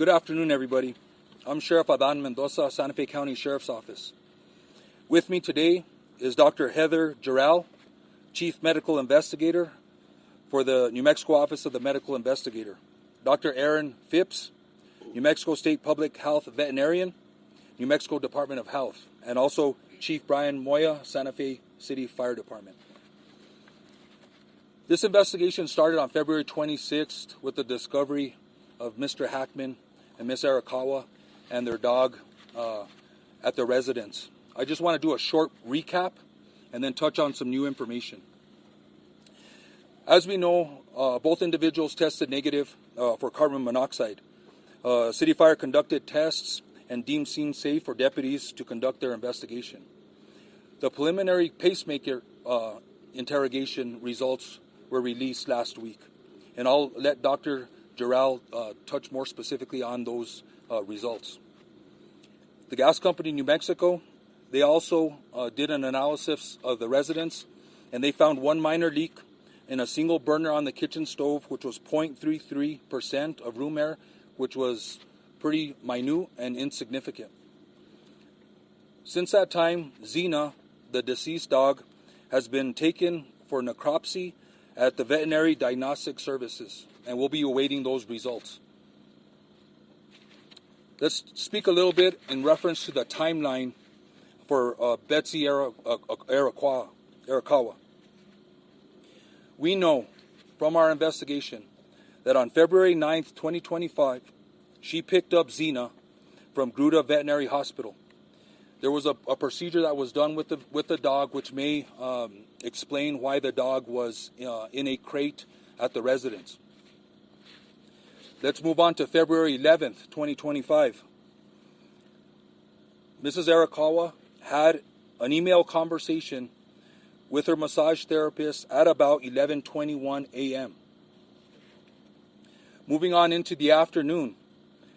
Good afternoon, everybody. I'm Sheriff Adan Mendoza, Santa Fe County Sheriff's Office. With me today is Dr. Heather Jarrell, Chief Medical Investigator for the New Mexico Office of the Medical Investigator. Dr. Aaron Phipps, New Mexico State Public Health Veterinarian, New Mexico Department of Health, and also Chief Brian Moya, Santa Fe City Fire Department. This investigation started on February 26th with the discovery of Mr. Hackman and Ms. Arakawa and their dog at their residence. I just want to do a short recap and then touch on some new information. As we know, both individuals tested negative for carbon monoxide. City Fire conducted tests and deemed scene safe for deputies to conduct their investigation. The preliminary pacemaker interrogation results were released last week, and I'll let Dr. Jarrell touch more specifically on those results. The gas company New Mexico, they also did an analysis of the residence, and they found one minor leak in a single burner on the kitchen stove, which was 0.33% of room air, which was pretty minute and insignificant. Since that time, Xena, the deceased dog, has been taken for necropsy at the Veterinary Diagnostic Services, and we'll be awaiting those results. Let's speak a little bit in reference to the timeline for Betsy Arakawa. We know from our investigation that on February 9th, 2025, she picked up Xena from Gruta Veterinary Hospital. There was a procedure that was done with the dog, which may explain why the dog was in a crate at the residence. Let's move on to February 11th, 2025. Mrs. Arakawa had an email conversation with her massage therapist at about 11:21 a.m. Moving on into the afternoon,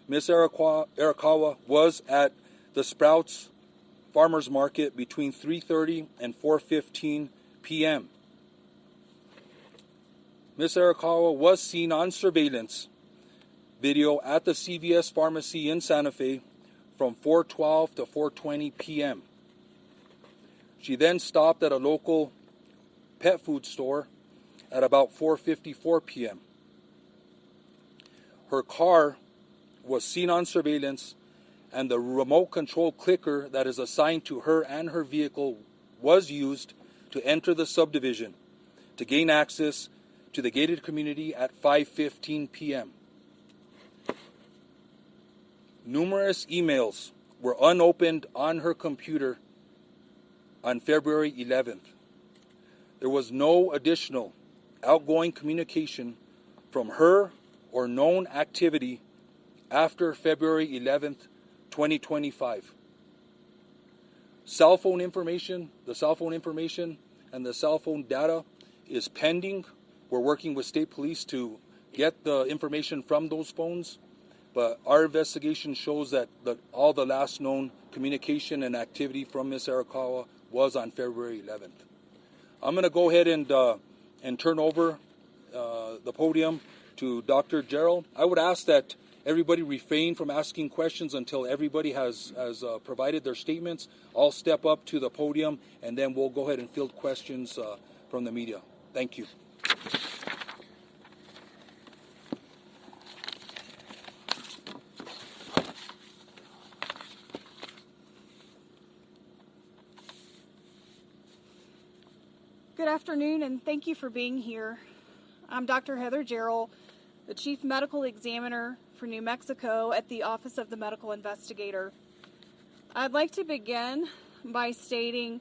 Ms. Arakawa was at the Sprouts Farmers Market between 3:30 and 4:15 p.m. Ms. Arakawa was seen on surveillance video at the CVS Pharmacy in Santa Fe from 4:12 to 4:20 p.m. She then stopped at a local pet food store at about 4:54 p.m. Her car was seen on surveillance, and the remote control clicker that is assigned to her and her vehicle was used to enter the subdivision to gain access to the gated community at 5:15 p.m. Numerous emails were unopened on her computer on February 11th. There was no additional outgoing communication from her or known activity after February 11th, 2025. The cell phone information and the cell phone data is pending. We're working with state police to get the information from those phones, but our investigation shows that all the last known communication and activity from Ms. Arakawa was on February 11th. I'm going to go ahead and turn over the podium to Dr. Jarrell. I would ask that everybody refrain from asking questions until everybody has provided their statements. I'll step up to the podium, and then we'll go ahead and field questions from the media. Thank you. Good afternoon, and thank you for being here. I'm Dr. Heather Jarrell, the Chief Medical Examiner for New Mexico at the Office of the Medical Investigator. I'd like to begin by stating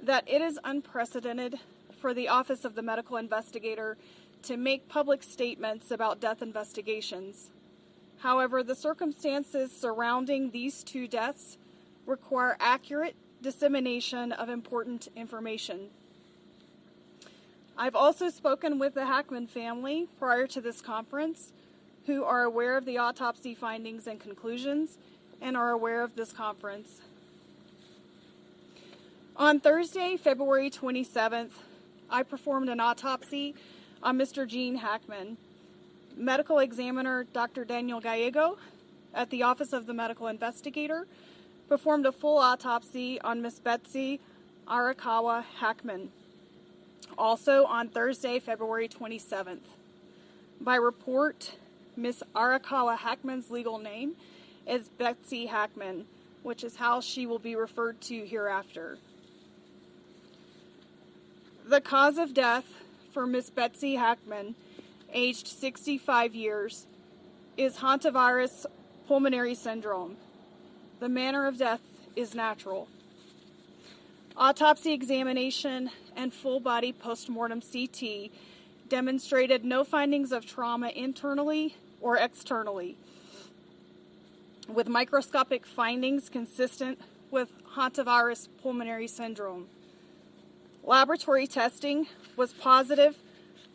that it is unprecedented for the Office of the Medical Investigator to make public statements about death investigations. However, the circumstances surrounding these two deaths require accurate dissemination of important information. I've also spoken with the Hackman family prior to this conference, who are aware of the autopsy findings and conclusions and are aware of this conference. On Thursday, February 27th, I performed an autopsy on Mr. Gene Hackman. Medical examiner Dr. Daniel Gallego at the Office of the Medical Investigator performed a full autopsy on Miss Betsy Arakawa Hackman, also on Thursday, February 27th. By report, Miss Arakawa Hackman's legal name is Betsy Hackman, which is how she will be referred to hereafter. The cause of death for Miss Betsy Hackman, aged 65 years, is hantavirus pulmonary syndrome. The manner of death is natural. Autopsy examination and full-body postmortem CT demonstrated no findings of trauma internally or externally, with microscopic findings consistent with hantavirus pulmonary syndrome. Laboratory testing was positive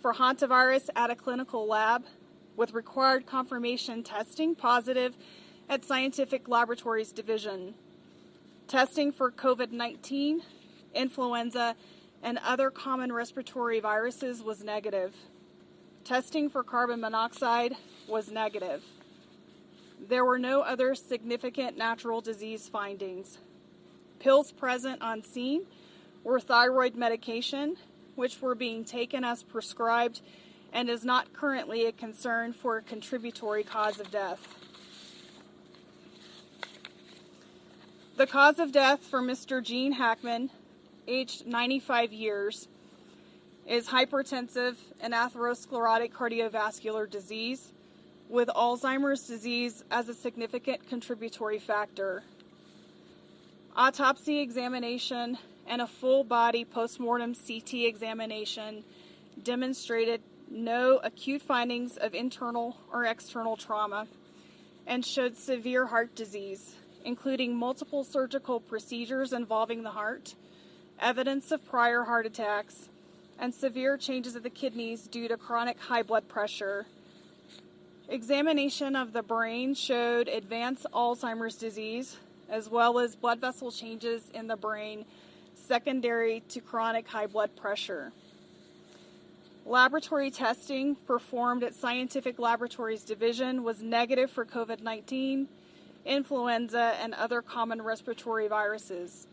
for hantavirus at a clinical lab, with required confirmation testing positive at Scientific Laboratories Division. Testing for COVID-19, influenza, and other common respiratory viruses was negative. Testing for carbon monoxide was negative. There were no other significant natural disease findings. Pills present on scene were thyroid medication, which were being taken as prescribed and is not currently a concern for a contributory cause of death. The cause of death for Mr. Gene Hackman, aged 95 years, is hypertensive and atherosclerotic cardiovascular disease, with Alzheimer's disease as a significant contributory factor. Autopsy examination and a full-body postmortem CT examination demonstrated no acute findings of internal or external trauma and showed severe heart disease, including multiple surgical procedures involving the heart, evidence of prior heart attacks, and severe changes of the kidneys due to chronic high blood pressure. Examination of the brain showed advanced Alzheimer's disease, as well as blood vessel changes in the brain secondary to chronic high blood pressure. Laboratory testing performed at Scientific Laboratories Division was negative for COVID-19, influenza, and other common respiratory viruses.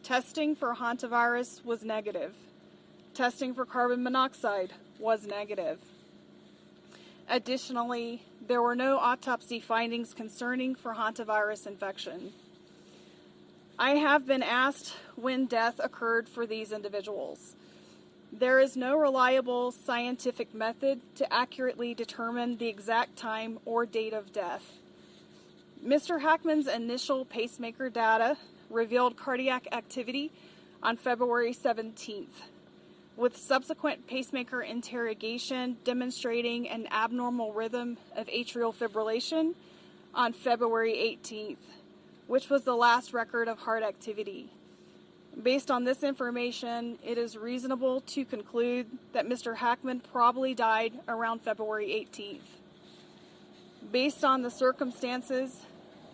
Testing for hantavirus was negative. Testing for carbon monoxide was negative. Additionally, there were no autopsy findings concerning for hantavirus infection. I have been asked when death occurred for these individuals. There is no reliable scientific method to accurately determine the exact time or date of death. Mr. Hackman's initial pacemaker data revealed cardiac activity on February 17th, with subsequent pacemaker interrogation demonstrating an abnormal rhythm of atrial fibrillation on February 18th, which was the last record of heart activity. Based on this information, it is reasonable to conclude that Mr. Hackman probably died around February 18th. Based on the circumstances,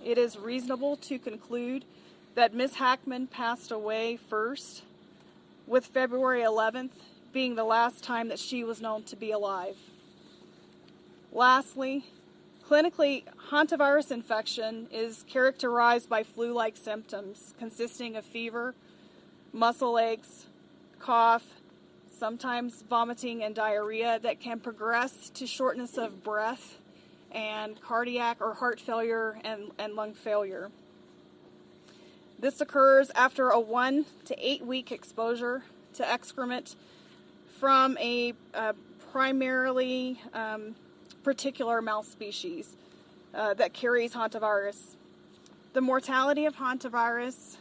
it is reasonable to conclude that Ms. Hackman passed away first, with February 11th being the last time that she was known to be alive. Lastly, clinically, hantavirus infection is characterized by flu-like symptoms consisting of fever, muscle aches, cough, sometimes vomiting and diarrhea that can progress to shortness of breath and cardiac or heart failure and lung failure. This occurs after a 1 to 8 week exposure to excrement from a primarily particular mouse species that carries hantavirus. The mortality of hantavirus,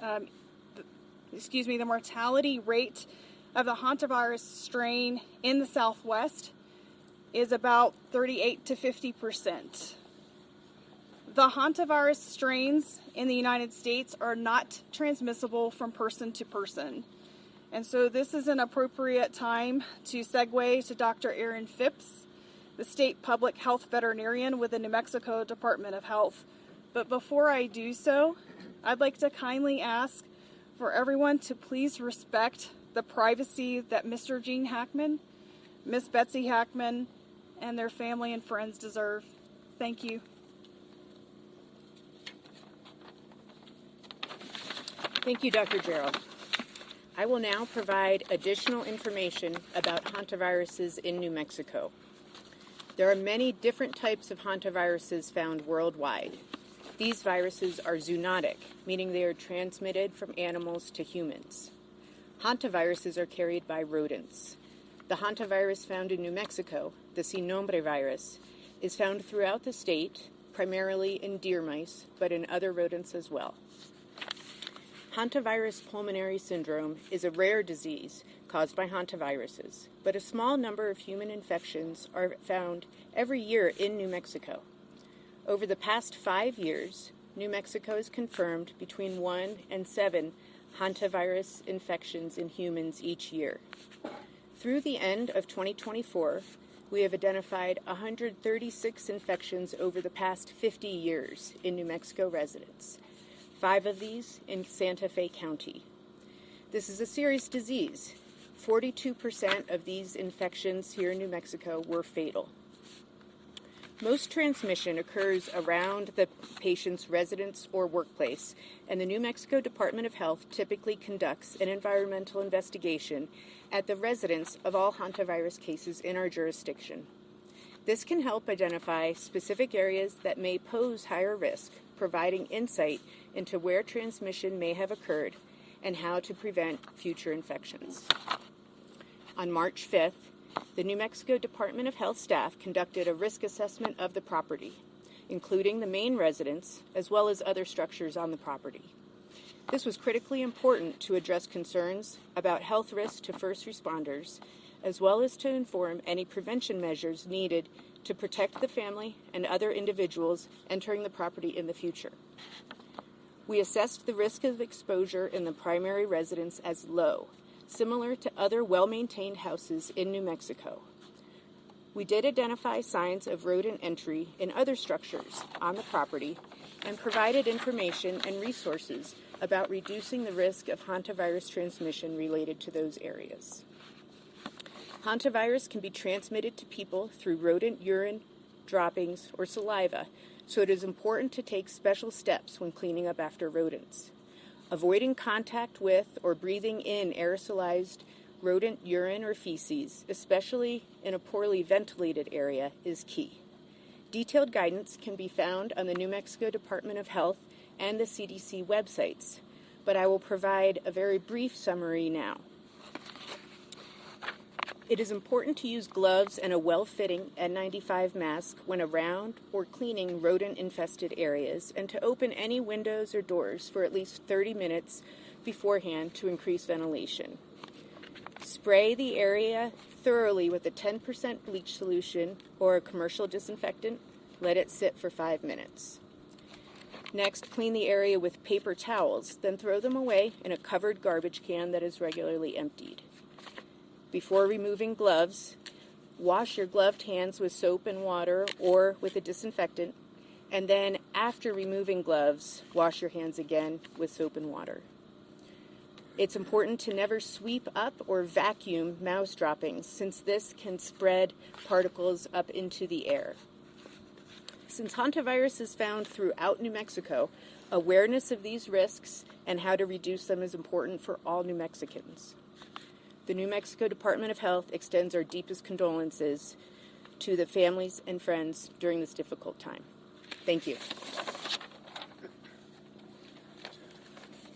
the mortality rate of the hantavirus strain in the Southwest is about 38 to 50%. The hantavirus strains in the United States are not transmissible from person to person. And so this is an appropriate time to segue to Dr. Aaron Phipps, the State Public Health Veterinarian with the New Mexico Department of Health. But before I do so, I'd like to kindly ask for everyone to please respect the privacy that Mr. Gene Hackman, Miss Betsy Hackman, and their family and friends deserve. Thank you. Thank you, Dr. Jarrell. I will now provide additional information about hantaviruses in New Mexico. There are many different types of hantaviruses found worldwide. These viruses are zoonotic, meaning they are transmitted from animals to humans. Hantaviruses are carried by rodents. The hantavirus found in New Mexico, the sin nombre virus, is found throughout the state, primarily in deer mice, but in other rodents as well. Hantavirus pulmonary syndrome is a rare disease caused by hantaviruses, but a small number of human infections are found every year in New Mexico. Over the past 5 years, New Mexico has confirmed between 1 and 7 hantavirus infections in humans each year. Through the end of 2024, we have identified 136 infections over the past 50 years in New Mexico residents, 5 of these in Santa Fe County. This is a serious disease. 42% of these infections here in New Mexico were fatal. Most transmission occurs around the patient's residence or workplace, and the New Mexico Department of Health typically conducts an environmental investigation at the residence of all hantavirus cases in our jurisdiction. This can help identify specific areas that may pose higher risk, providing insight into where transmission may have occurred and how to prevent future infections. On March 5th, the New Mexico Department of Health staff conducted a risk assessment of the property, including the main residence as well as other structures on the property. This was critically important to address concerns about health risks to first responders, as well as to inform any prevention measures needed to protect the family and other individuals entering the property in the future. We assessed the risk of exposure in the primary residence as low, similar to other well-maintained houses in New Mexico. We did identify signs of rodent entry in other structures on the property and provided information and resources about reducing the risk of hantavirus transmission related to those areas. Hantavirus can be transmitted to people through rodent urine, droppings, or saliva, so it is important to take special steps when cleaning up after rodents. Avoiding contact with or breathing in aerosolized rodent urine or feces, especially in a poorly ventilated area, is key. Detailed guidance can be found on the New Mexico Department of Health and the CDC websites, but I will provide a very brief summary now. It is important to use gloves and a well-fitting N95 mask when around or cleaning rodent-infested areas, and to open any windows or doors for at least 30 minutes beforehand to increase ventilation. Spray the area thoroughly with a 10% bleach solution or a commercial disinfectant. Let it sit for 5 minutes. Next, clean the area with paper towels, then throw them away in a covered garbage can that is regularly emptied. Before removing gloves, wash your gloved hands with soap and water or with a disinfectant, and then after removing gloves, wash your hands again with soap and water. It's important to never sweep up or vacuum mouse droppings, since this can spread particles up into the air. Since hantavirus is found throughout New Mexico, awareness of these risks and how to reduce them is important for all New Mexicans. The New Mexico Department of Health extends our deepest condolences to the families and friends during this difficult time. Thank you.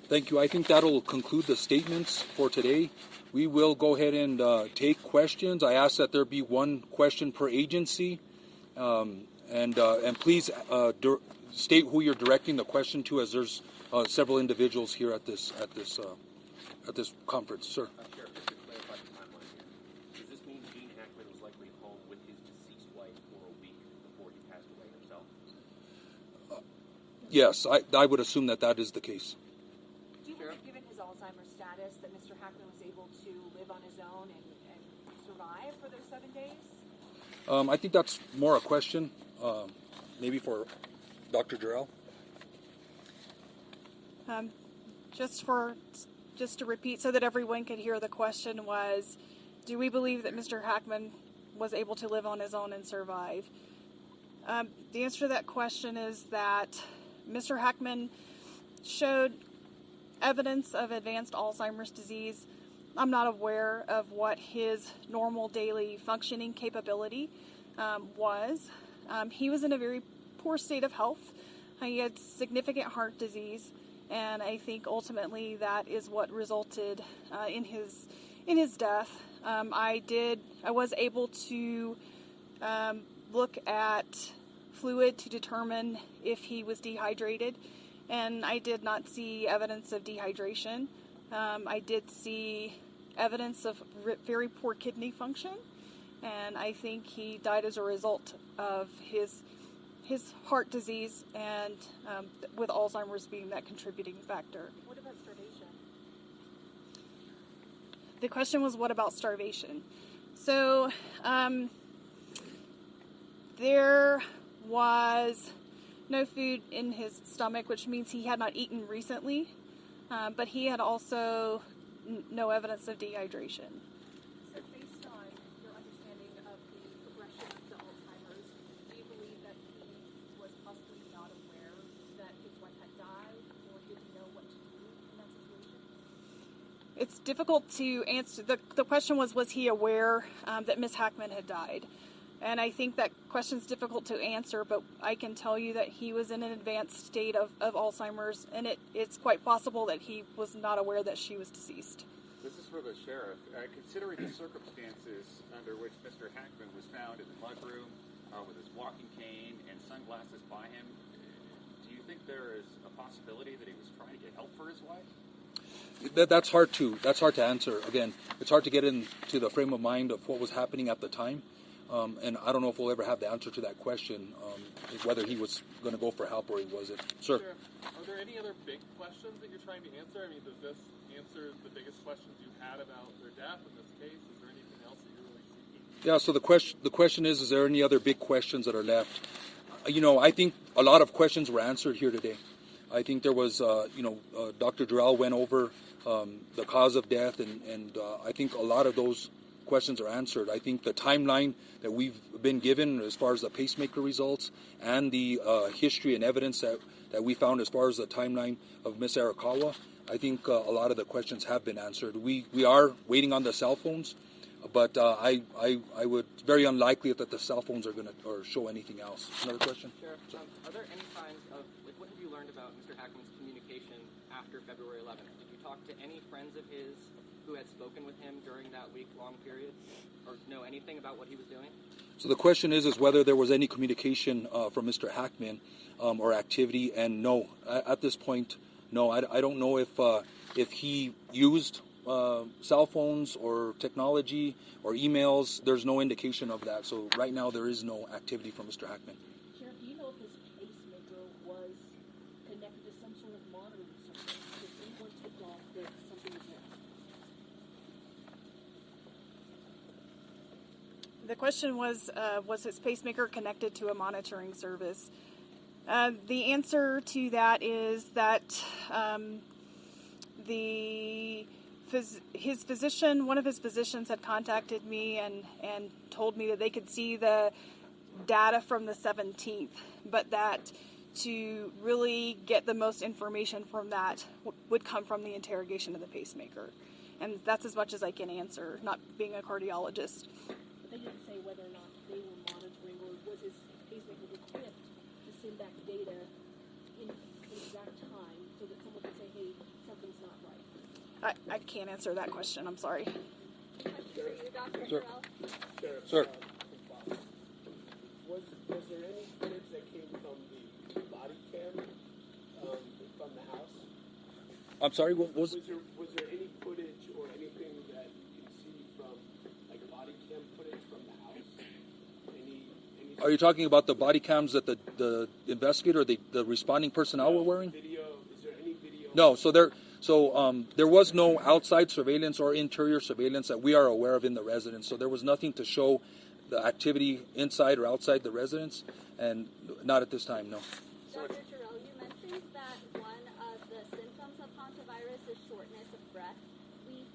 Thank you. I think that'll conclude the statements for today. We will go ahead and take questions. I ask that there be one question per agency, and please state who you're directing the question to, as there's several individuals here at this conference. Sir. Sheriff, just to clarify the timeline here, does this mean Gene Hackman was likely home with his deceased wife for a week before he passed away himself? Yes, I would assume that is the case. Do you believe, given his Alzheimer's status, that Mr. Hackman was able to live on his own and survive for those 7 days? I think that's more a question, maybe for Dr. Jarrell. Just to repeat so that everyone could hear, the question was, do we believe that Mr. Hackman was able to live on his own and survive? The answer to that question is that Mr. Hackman showed evidence of advanced Alzheimer's disease. I'm not aware of what his normal daily functioning capability was. He was in a very poor state of health. He had significant heart disease, and I think ultimately that is what resulted in his death. I was able to look at fluid to determine if he was dehydrated, and I did not see evidence of dehydration. I did see evidence of very poor kidney function, and I think he died as a result of his heart disease and with Alzheimer's being that contributing factor. What about starvation? The question was, what about starvation? So there was no food in his stomach, which means he had not eaten recently, but he had also no evidence of dehydration. So based on your understanding of the progression of the Alzheimer's, do you believe that he was possibly not aware that his wife had died or didn't know what to do in that situation? It's difficult to answer. The question was he aware that Ms. Hackman had died? And I think that question's difficult to answer, but I can tell you that he was in an advanced state of Alzheimer's, and it's quite possible that he was not aware that she was deceased. This is for the sheriff. Considering the circumstances under which Mr. Hackman was found in the mudroom with his walking cane and sunglasses by him, do you think there is a possibility that he was trying to get help for his wife? That's hard to answer. Again, it's hard to get into the frame of mind of what was happening at the time. And I don't know if we'll ever have the answer to that question, whether he was going to go for help or he wasn't. Sir? Are there any other big questions that you're trying to answer? I mean, does this answer the biggest questions you had about their death in this case? Is there anything else that you're really seeking? Yeah, so the question is there any other big questions that are left? I think a lot of questions were answered here today. I think there was, Dr. Jarrell went over the cause of death, and I think a lot of those questions are answered. I think the timeline that we've been given as far as the pacemaker results and the history and evidence that we found as far as the timeline of Miss Arakawa, I think a lot of the questions have been answered. We are waiting on the cell phones, but I would very unlikely that the cell phones are going to show anything else. Another question? Sheriff, are there any signs of, what have you learned about Mr. Hackman's communication after February 11th? Did you talk to any friends of his who had spoken with him during that week-long period, or know anything about what he was doing? So the question is whether there was any communication from Mr. Hackman or activity, and no, at this point, no. I don't know if he used cell phones or technology or emails. There's no indication of that. So right now there is no activity from Mr. Hackman. Sheriff, do you know if his pacemaker was connected to some sort of monitoring system? Did anyone tipped off that something was wrong? The question was his pacemaker connected to a monitoring service? The answer to that is that his physician, one of his physicians, had contacted me and told me that they could see the data from the 17th, but that to really get the most information from that would come from the interrogation of the pacemaker. And that's as much as I can answer, not being a cardiologist. But they didn't say whether or not they were monitoring, or was his pacemaker equipped to send back data in exact time so that someone could say, hey, something's not right? I can't answer that question. I'm sorry. Question for you, Dr. Sure. Jarrell. Sir. Was there any footage that came from the body cam from the house? I'm sorry, what was? Was there any footage or anything that you can see from, like, body cam footage from the house? Any Are you talking about the body cams that the investigator, the responding personnel were wearing? video? Is there any video? No, so there was no outside surveillance or interior surveillance that we are aware of in the residence. So there was nothing to show the activity inside or outside the residence, and not at this time, no. Dr. Jarrell, you mentioned that one of the symptoms of hantavirus is shortness of breath. We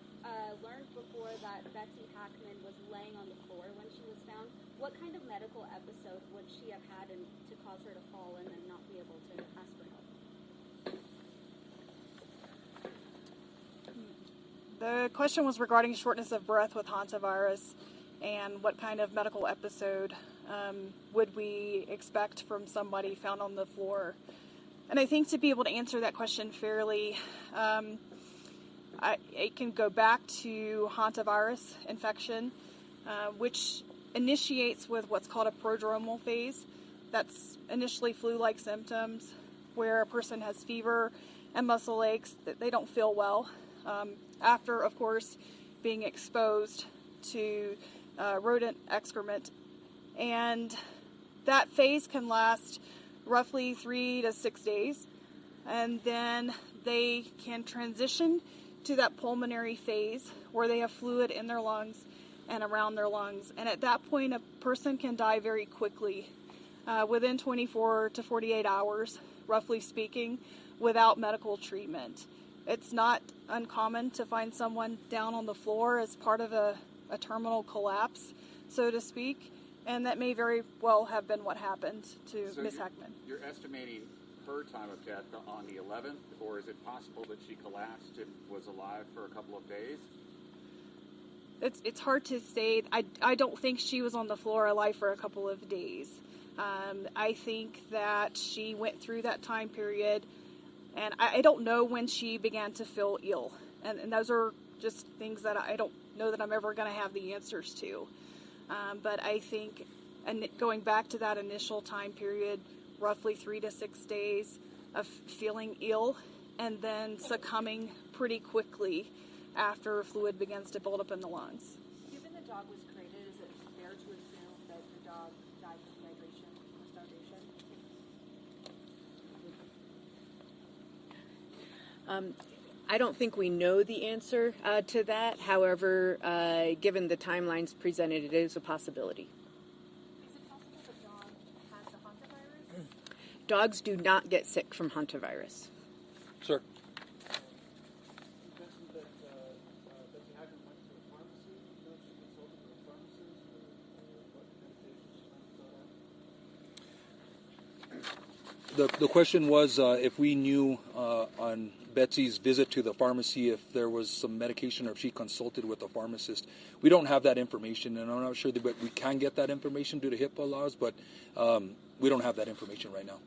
learned before that Betsy Hackman was laying on the floor when she was found. What kind of medical episode would she have had to cause her to fall and then not be able to ask for help? The question was regarding shortness of breath with hantavirus and what kind of medical episode would we expect from somebody found on the floor. And I think to be able to answer that question fairly, it can go back to hantavirus infection, which initiates with what's called a prodromal phase. That's initially flu-like symptoms where a person has fever and muscle aches, that they don't feel well. After, of course, being exposed to rodent excrement. And that phase can last roughly 3 to 6 days. And then they can transition to that pulmonary phase where they have fluid in their lungs and around their lungs. And at that point, a person can die very quickly, within 24 to 48 hours, roughly speaking, without medical treatment. It's not uncommon to find someone down on the floor as part of a terminal collapse, so to speak, and that may very well have been what happened to So Ms. Hackman. You're estimating her time of death on the 11th, or is it possible that she collapsed and was alive for a couple of days? It's hard to say. I don't think she was on the floor alive for a couple of days. I think that she went through that time period, and I don't know when she began to feel ill. And those are just things that I don't know that I'm ever going to have the answers to. But I think, and going back to that initial time period, roughly 3 to 6 days of feeling ill and then succumbing pretty quickly after fluid begins to build up in the lungs. Given the dog was created, is it fair to assume that the dog died from dehydration or starvation? I don't think we know the answer to that. However, given the timelines presented, it is a possibility. Is it possible the dog has the hantavirus? Dogs do not get sick from hantavirus. Sir. You mentioned that Betsy Hackman went to a pharmacy. You know if she consulted with a pharmacist or what medications she went The question was if we knew on Betsy's visit to the pharmacy if there was some medication or if she consulted with a pharmacist. We don't have that information, and I'm not sure that we can get that information due to HIPAA laws, but we don't have that information right now.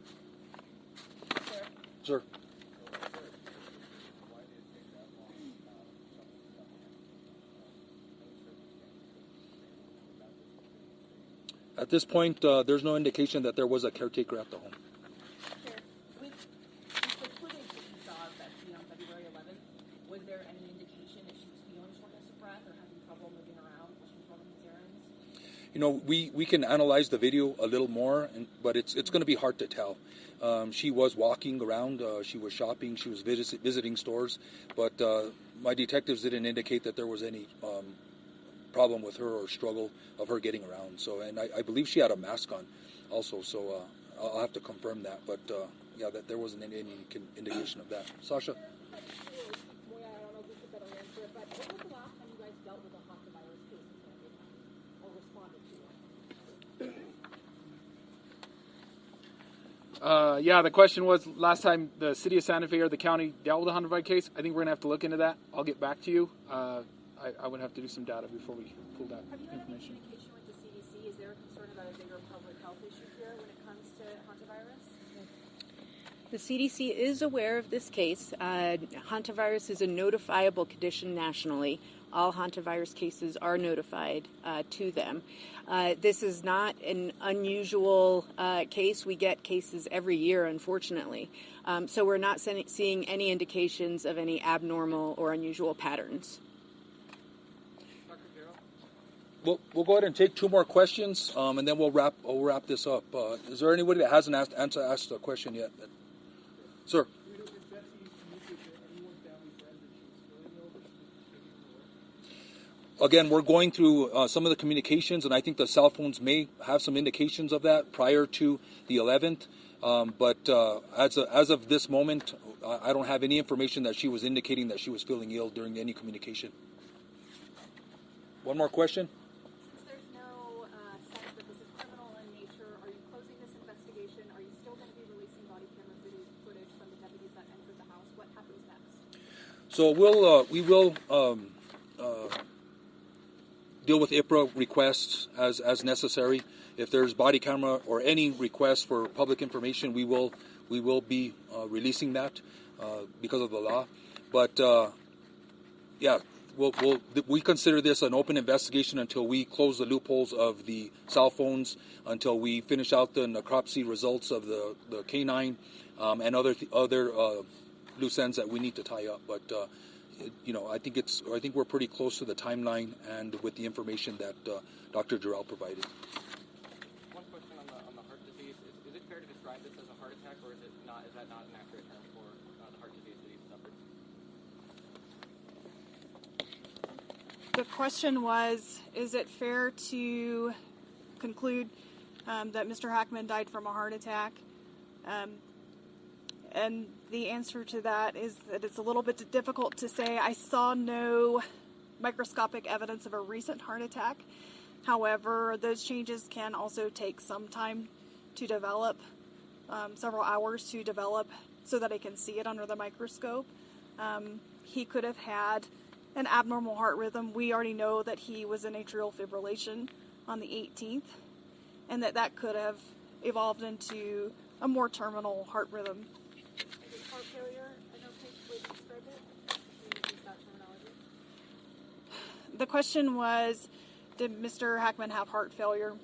Sir. At this point, there's no indication that there was a caretaker at the home. With the footage that you saw of Betsy on February 11th, was there any indication if she was feeling shortness of breath or having trouble moving around while she was running these errands? You know, we can analyze the video a little more, but it's going to be hard to tell. She was walking around, she was shopping, she was visiting stores, but my detectives didn't indicate that there was any problem with her or struggle of her getting around. So, and I believe she had a mask on also, so I'll have to confirm that, but yeah, that there wasn't any indication of that. Sasha? I don't know if this is a better answer, but when was the last time you guys dealt with a hantavirus case in San Diego or responded to it? Yeah, the question was last time the city of Santa Fe or the county dealt with a hantavirus case. I think we're going to have to look into that. I'll get back to you. I would have to do some data before we pull that Have you had any information. communication with the CDC? Is there a concern about a bigger public health issue here when it comes to hantavirus? The CDC is aware of this case. Hantavirus is a notifiable condition nationally. All hantavirus cases are notified to them. This is not an unusual case. We get cases every year, unfortunately. So we're not seeing any indications of any abnormal or unusual patterns. Dr. Jarrell? We'll go ahead and take 2 more questions, and then we'll wrap this up. Is there anybody that hasn't asked a question yet? Sir. Again, we're going through some of the communications, and I think the cell phones may have some indications of that prior to the 11th. But as of this moment, I don't have any information that she was indicating that she was feeling ill during any communication. One more question? Since there's no sense that this is criminal in nature, are you closing this investigation? Are you still going to be releasing body camera footage from the deputies that entered the house? What happens next? So we will deal with IPRA requests as necessary. If there's body camera or any request for public information, we will be releasing that because of the law. But yeah, we consider this an open investigation until we close the loopholes of the cell phones, until we finish out the necropsy results of the canine and other loose ends that we need to tie up. But I think we're pretty close to the timeline and with the information that Dr. Jarrell provided. One question on the heart disease: is it fair to describe this as a heart attack, or is it not? Is that not an accurate term for the heart disease that he suffered? The question was, is it fair to conclude that Mr. Hackman died from a heart attack? And the answer to that is that it's a little bit difficult to say. I saw no microscopic evidence of a recent heart attack. However, those changes can also take some time to develop, several hours to develop, so that I can see it under the microscope. He could have had an abnormal heart rhythm. We already know that he was in atrial fibrillation on the 18th, and that could have evolved into a more terminal heart rhythm. Heart failure, an okay way to describe it? Can you use that terminology? The question was, did Mr. Hackman have heart failure?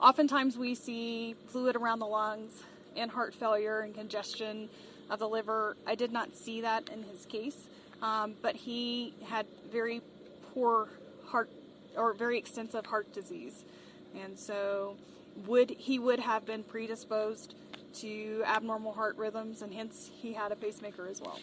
Oftentimes we see fluid around the lungs and heart failure and congestion of the liver. I did not see that in his case, but he had very poor heart, or very extensive heart disease. And so he would have been predisposed to abnormal heart rhythms, and hence he had a pacemaker as well.